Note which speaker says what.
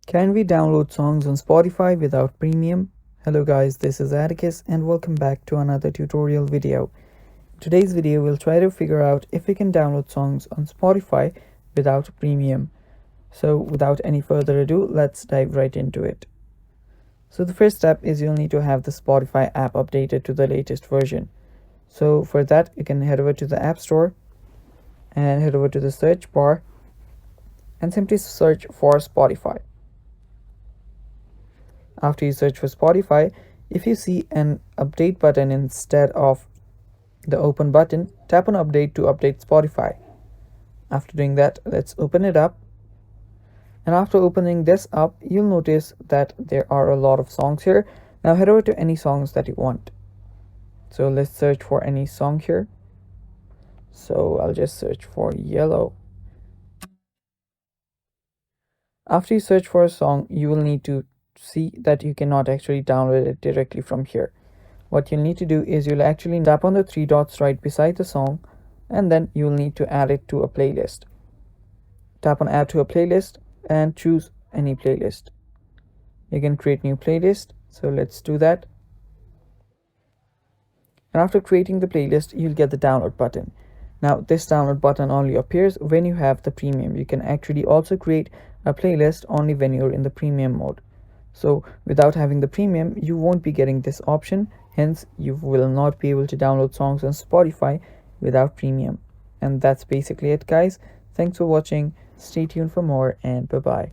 Speaker 1: Can we download songs on Spotify without premium? Hello guys, this is Atticus and welcome back to another tutorial video. In today's video we'll try to figure out if we can download songs on Spotify without premium. So without any further ado, let's dive right into it. So the first step is you'll need to have the Spotify app updated to the latest version. So for that you can head over to the App Store and head over to the search bar and simply search for Spotify. After you search for Spotify, if you see an update button instead of the open button, tap on update to update Spotify. After doing that, let's open it up. And after opening this up, you'll notice that there are a lot of songs here. Now head over to any songs that you want. So let's search for any song here. So I'll just search for Yellow. After you search for a song, you will need to see that you cannot actually download it directly from here. What you'll need to do is you'll actually tap on the three dots right beside the song, and then you'll need to add it to a playlist. Tap on add to a playlist and choose any playlist. You can create new playlist, so let's do that. And after creating the playlist, you'll get the download button. Now this download button only appears when you have the premium. You can actually also create a playlist only when you're in the premium mode. So without having the premium, you won't be getting this option. Hence, you will not be able to download songs on Spotify without premium. And that's basically it, guys. Thanks for watching. Stay tuned for more and bye-bye.